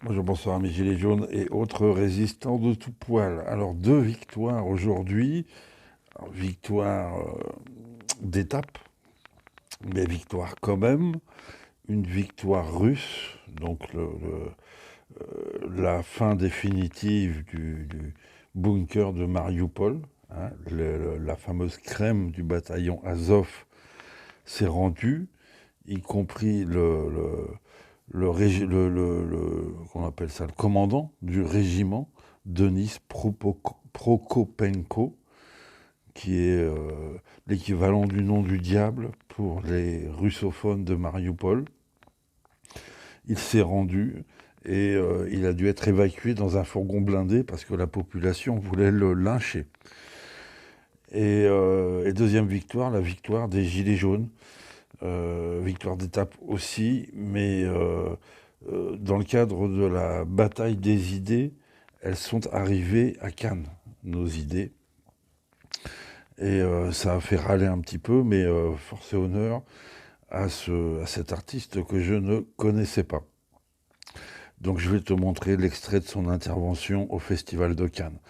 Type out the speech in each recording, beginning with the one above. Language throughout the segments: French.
Bonjour, bonsoir mes gilets jaunes et autres résistants de tout poil. Alors, deux victoires aujourd'hui. Alors, victoire d'étape, mais victoire quand même. Une victoire russe, donc la fin définitive du bunker de Mariupol. Hein, la fameuse crème du bataillon Azov s'est rendue, y compris qu'on appelle ça, le commandant du régiment, Denis Prokopenko, qui est l'équivalent du nom du diable pour les russophones de Mariupol. Il s'est rendu et il a dû être évacué dans un fourgon blindé parce que la population voulait le lyncher. Et deuxième victoire, la victoire des Gilets jaunes. Victoire d'étape aussi, mais dans le cadre de la bataille des idées, elles sont arrivées à Cannes, nos idées. Et ça a fait râler un petit peu, mais force et honneur à cet artiste que je ne connaissais pas. Donc je vais te montrer l'extrait de son intervention au Festival de Cannes.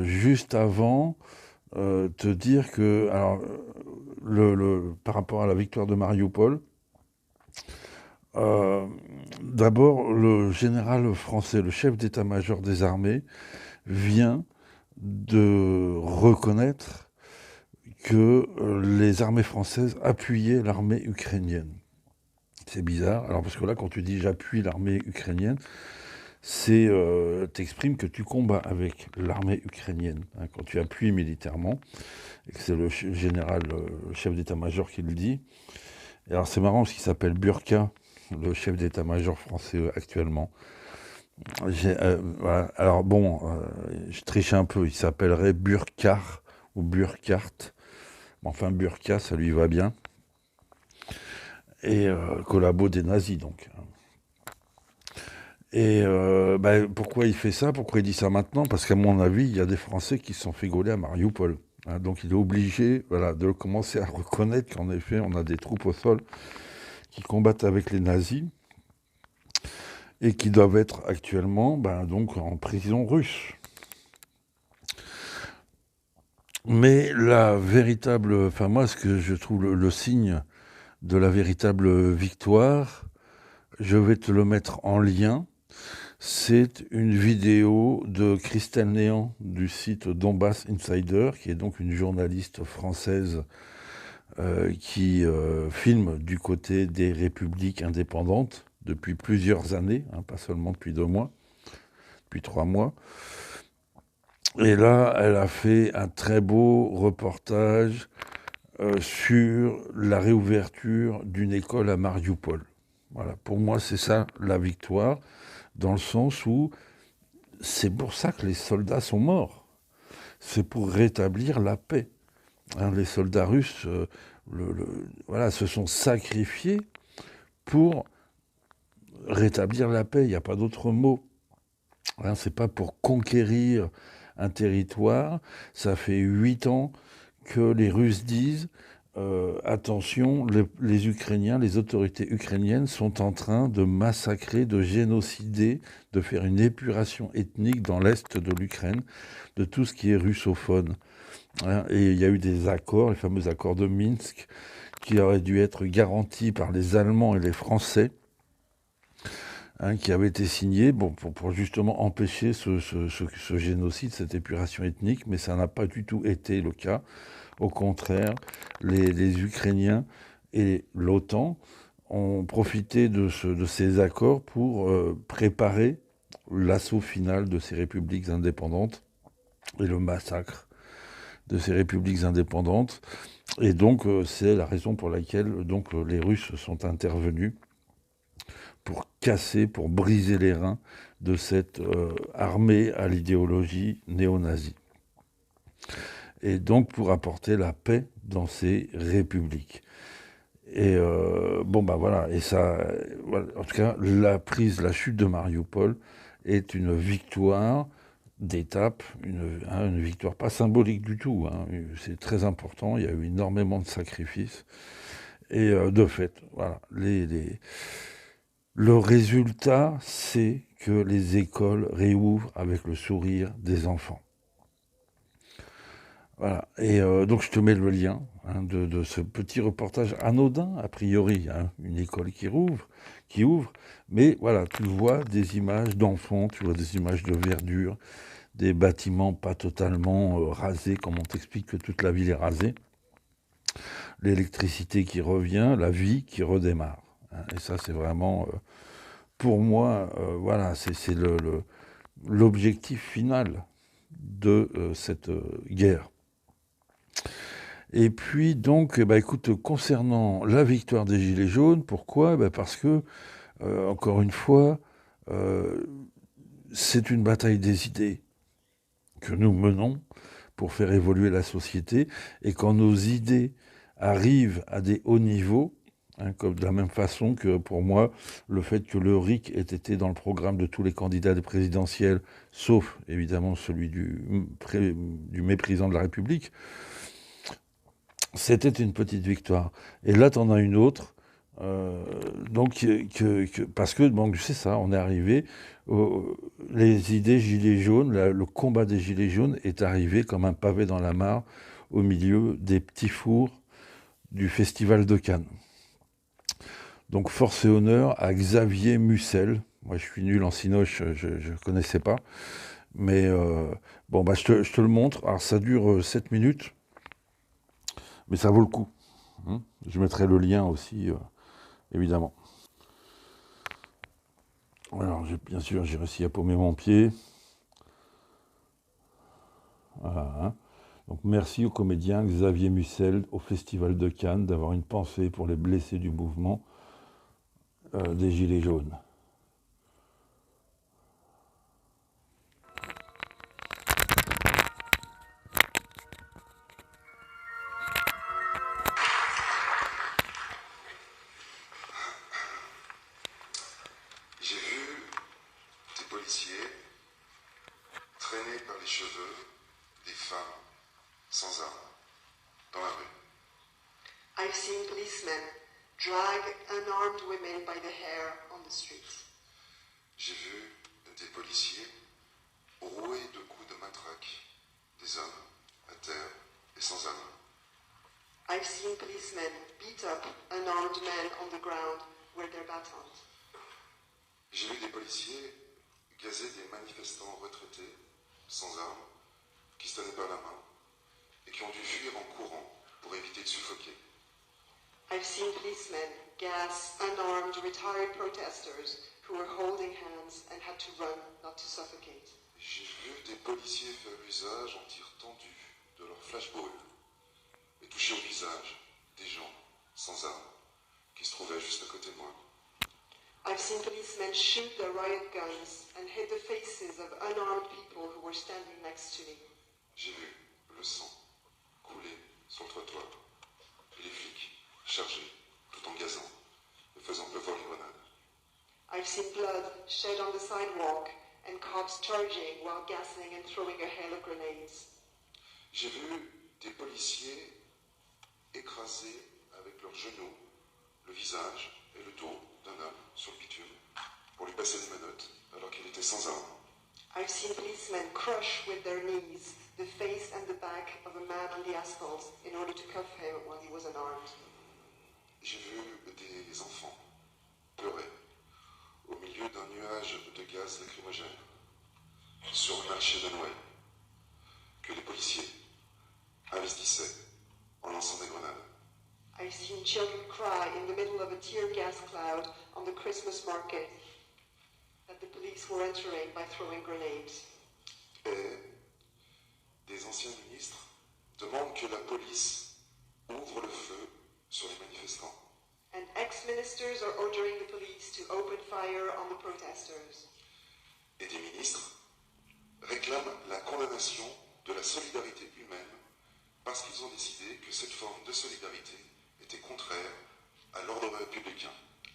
Juste avant, te dire que, alors, par rapport à la victoire de Mariupol, d'abord, le général français, le chef d'état-major des armées, vient de reconnaître que les armées françaises appuyaient l'armée ukrainienne. C'est bizarre. Alors parce que là, quand tu dis j'appuie l'armée ukrainienne, c'est t'exprimes que tu combats avec l'armée ukrainienne. Hein, quand tu appuies militairement, et que c'est le général, le chef d'état-major qui le dit. Et alors c'est marrant parce qu'il s'appelle Burka, le chef d'état-major français actuellement. Voilà. Alors bon, je triche un peu, il s'appellerait Burkhardt ou Burkhardt. Enfin, Burka, ça lui va bien. Et collabo des nazis, donc. Et pourquoi il fait ça? Pourquoi il dit ça maintenant? Parce qu'à mon avis, il y a des Français qui se sont fait gauler à Mariupol. Hein, donc il est obligé, voilà, de commencer à reconnaître qu'en effet, on a des troupes au sol qui combattent avec les nazis et qui doivent être actuellement donc en prison russe. Mais la véritable, enfin moi, ce que je trouve le signe de la véritable victoire, je vais te le mettre en lien. C'est une vidéo de Christelle Néant du site Donbass Insider, qui est donc une journaliste française qui filme du côté des républiques indépendantes depuis plusieurs années, hein, pas seulement depuis 2 mois, depuis 3 mois. Et là, elle a fait un très beau reportage sur la réouverture d'une école à Mariupol. Voilà, pour moi, c'est ça la victoire, dans le sens où c'est pour ça que les soldats sont morts. C'est pour rétablir la paix. Hein, les soldats russes voilà, se sont sacrifiés pour rétablir la paix. Il n'y a pas d'autre mot. Hein, c'est pas pour conquérir un territoire. Ça fait 8 ans que les Russes disent attention, les Ukrainiens, les autorités ukrainiennes sont en train de massacrer, de génocider, de faire une épuration ethnique dans l'est de l'Ukraine, de tout ce qui est russophone. Hein, et il y a eu des accords, les fameux accords de Minsk, qui auraient dû être garantis par les Allemands et les Français, hein, qui avaient été signés pour justement empêcher ce génocide, cette épuration ethnique, mais ça n'a pas du tout été le cas. Au contraire, les Ukrainiens et l'OTAN ont profité de ces accords pour préparer l'assaut final de ces républiques indépendantes et le massacre de ces républiques indépendantes. Et donc, c'est la raison pour laquelle les Russes sont intervenus pour casser, pour briser les reins de cette armée à l'idéologie néo-nazie. Et donc pour apporter la paix dans ces républiques. Et voilà, et ça, voilà. En tout cas, la chute de Mariupol est une victoire d'étape, une victoire pas symbolique du tout, hein. C'est très important, il y a eu énormément de sacrifices. Et de fait, voilà, Le résultat, c'est que les écoles réouvrent avec le sourire des enfants. Voilà. Et donc je te mets le lien de ce petit reportage anodin, a priori, une école qui ouvre, mais voilà, tu vois des images d'enfants, tu vois des images de verdure, des bâtiments pas totalement rasés, comme on t'explique que toute la ville est rasée, l'électricité qui revient, la vie qui redémarre. Et ça, c'est vraiment, pour moi, voilà, c'est l'objectif final de cette guerre. Et puis donc, écoute, concernant la victoire des Gilets jaunes, pourquoi? Parce que, encore une fois, euh, c'est une bataille des idées que nous menons pour faire évoluer la société. Et quand nos idées arrivent à des hauts niveaux, comme de la même façon que pour moi, le fait que le RIC ait été dans le programme de tous les candidats des présidentielles, sauf évidemment celui du méprisant de la République, c'était une petite victoire. Et là, tu en as une autre. Donc, parce que, bon, c'est ça, on est arrivé, les idées gilets jaunes, le combat des gilets jaunes est arrivé comme un pavé dans la mare au milieu des petits fours du Festival de Cannes. Donc, force et honneur à Xavier Mussel. Moi, je suis nul en cinoche, je ne connaissais pas. Mais bon, je te le montre. Alors, ça dure 7 minutes, mais ça vaut le coup. Je mettrai le lien aussi, évidemment. Alors, bien sûr, j'ai réussi à paumer mon pied. Voilà. Donc, merci au comédien Xavier Mussel, au Festival de Cannes, d'avoir une pensée pour les blessés du mouvement des Gilets jaunes. J'ai vu des policiers traînés par les cheveux des femmes sans armes dans la rue. I've seen policemen drag unarmed women by the hair on the street. J'ai vu des policiers roués de coups de matraque des hommes à terre et sans armes. I've seen policemen beat up unarmed men on the ground with their batons. J'ai vu des policiers gazer des manifestants retraités sans armes qui se tenaient par la main et qui ont dû fuir en courant pour éviter de suffoquer. I've seen policemen gas unarmed retired protesters who were holding hands and had to run not to suffocate. J'ai vu des policiers faire usage en tir tendu de leur flashball et toucher au visage des gens sans armes qui se trouvaient juste à côté de moi. I've seen policemen shoot their riot guns and hit the faces of unarmed people who were standing next to me. J'ai vu le sang couler sur le trottoir et les flics chargés tout en gazant et faisant pleuvoir les grenades. I've seen blood shed on the sidewalk and cops charging while gassing and throwing a hail of grenades. J'ai vu des policiers écraser avec leurs genoux le visage et le dos d'un homme sur le bitume pour lui passer les menottes alors qu'il était sans armes. I've seen policemen crush with their knees the face and the back of a man on the asphalt in order to cuff him while he was unarmed. J'ai vu des enfants pleurer au milieu d'un nuage de gaz lacrymogène sur le marché de Noël que les policiers investissaient en lançant des grenades. I've seen children cry in the middle of a tear gas cloud on the Christmas market that the police were entering by throwing grenades. Et des anciens ministres demandent que la police ouvre le feu sur les manifestants. And ex-ministers are ordering the police to open fire on the protesters. Et des ministres réclament la condamnation de la solidarité humaine parce qu'ils ont décidé que cette forme de solidarité était contraire à l'ordre républicain.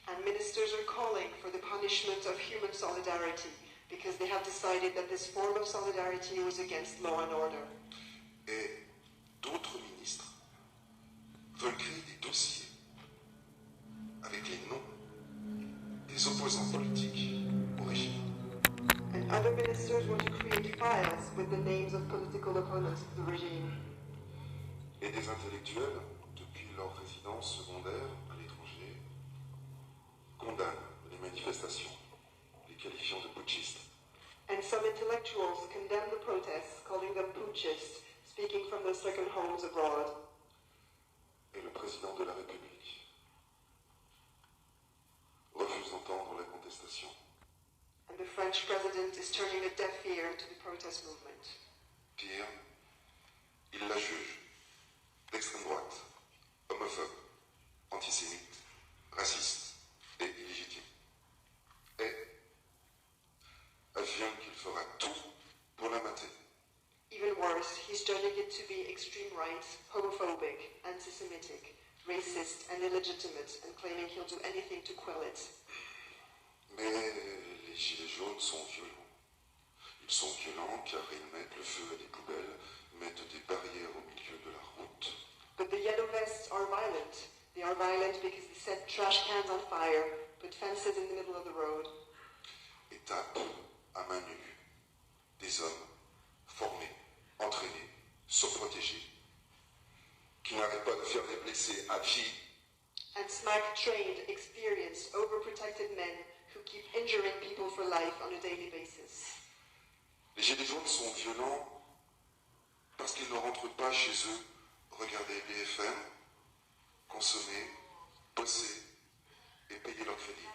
And ministers are calling for the punishment of human solidarity because they have decided that this form of solidarity was against law and order. Et d'autres ministres veulent créer des dossiers avec les noms des des opposants politiques au régime. And other ministers want to create files with the names of political opponents of the regime. Et des intellectuels, depuis leur résidence secondaire à l'étranger, condamnent les manifestations, les qualifiant de putschistes. And some intellectuals condemn the protests, calling them putschist, speaking from their second homes abroad. Et le président de la République refuse d'entendre la contestation. And the French president is turning a deaf ear to the protest movement. Pire, il la juge d'extrême droite, homophobe, antisémite, raciste et illégitime. Et affirme qu'il fera tout pour la mater. Even worse, he's judging it to be extreme right, homophobic, anti-Semitic, racist, and illegitimate, and claiming he'll do anything to quell it. Mais les gilets jaunes sont violents. Ils sont violents car ils mettent le feu à des poubelles, mettent des barrières au milieu de la route. But the yellow vests are violent. They are violent because they set trash cans on fire, put fences in the middle of the road, Et tapent à main nue des hommes formés, entraînés, surprotégés, qui n'arrêtent pas de faire des blessés à vie, and smack trained, experienced, overprotected men who keep injuring people for life on a daily basis. Les gilets jaunes sont violents parce qu'ils ne rentrent pas chez eux regarder BFM, consommer, bosser et payer leur crédit.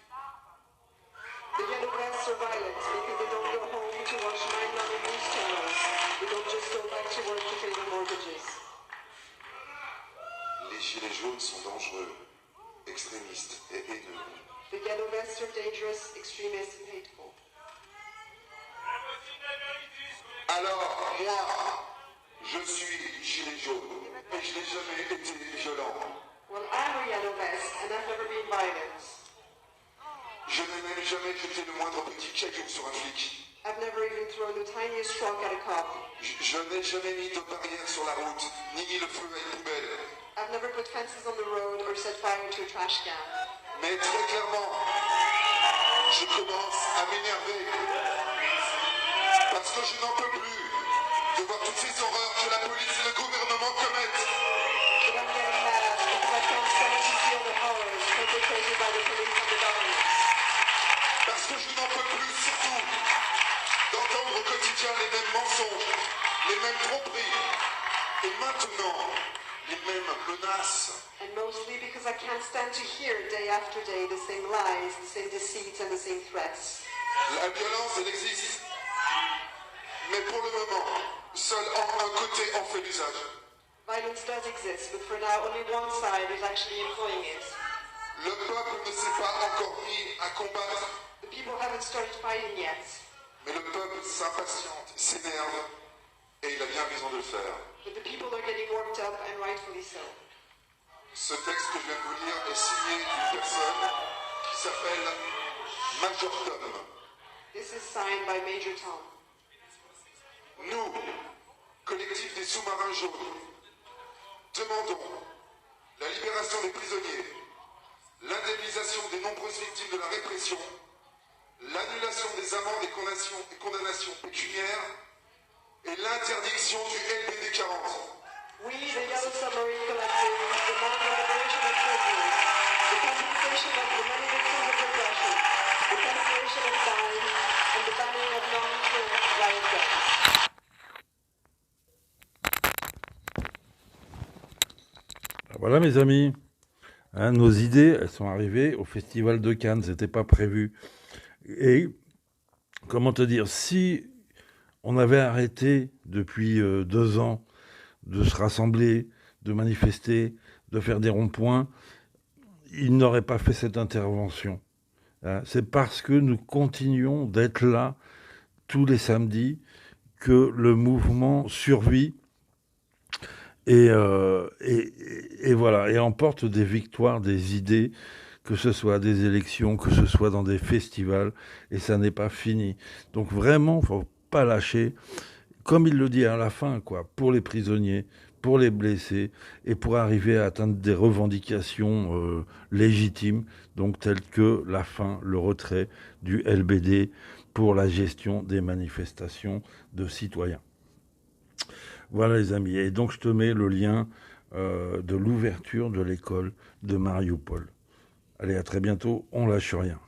The yellow vests are violent because they don't go home to watch 9/11 news channels. They don't just go back to work to pay their mortgages. Les gilets jaunes sont dangereux, extrémistes et haineux. The yellow vests are dangerous, extremist, and hateful. Alors, moi, je suis gilet jaune et je n'ai jamais été violent. Well, I'm a yellow vest, and I've never been violent. Je n'ai même jamais jeté le moindre petit caillou sur un flic. I've never even thrown the tiniest rock at a cop. Je n'ai jamais mis de barrière sur la route, ni mis le feu à une poubelle. I've never put fences on the road or set fire to a trash can. Mais très clairement, je commence à m'énerver. Parce que je n'en peux plus de voir toutes ces horreurs que la police et le gouvernement commettent. But I'm getting mad because I can't stand to feel the horrors perpetrated by the police and the government. Parce que je n'en peux plus surtout d'entendre au quotidien les mêmes mensonges, les mêmes tromperies et maintenant les mêmes menaces. And mostly because I can't stand to hear day after day the same lies, the same deceits, and the same threats. La violence, elle existe. Mais pour le moment, seul un côté en fait l'usage. Violence does exist, but for now only one side is actually employing it. Le peuple ne s'est pas encore mis à combattre, The people haven't started fighting yet, mais le peuple s'impatiente, s'énerve, et il a bien raison de le faire. but the people are getting worked up, and rightfully so. Ce texte que je viens de vous lire est signé d'une personne qui s'appelle Major Tom. This is signed by Major Tom. Nous, collectif des sous-marins jaunes, demandons la libération des prisonniers, l'indemnisation des nombreuses victimes de la répression, l'annulation des amendes et condamnations pécuniaires et l'interdiction du LBD 40. We, the Yellow Submarine Collective, demand the liberation of prisoners, the compensation of the many victims of repression, the cancellation of fines, and the banning of non-killed riot gangs. Voilà mes amis, hein, nos idées, elles sont arrivées au Festival de Cannes, c'était pas prévu. Et comment te dire, si on avait arrêté depuis 2 ans de se rassembler, de manifester, de faire des ronds-points, il n'aurait pas fait cette intervention. Hein. C'est parce que nous continuons d'être là tous les samedis que le mouvement survit et voilà, et emporte des victoires, des idées, que ce soit à des élections, que ce soit dans des festivals, et ça n'est pas fini. Donc vraiment, il ne faut pas lâcher, comme il le dit à la fin, quoi, pour les prisonniers, pour les blessés et pour arriver à atteindre des revendications légitimes, donc telles que la fin, le retrait du LBD pour la gestion des manifestations de citoyens. Voilà les amis, et donc je te mets le lien de l'ouverture de l'école de Mariupol. Allez, à très bientôt, on lâche rien.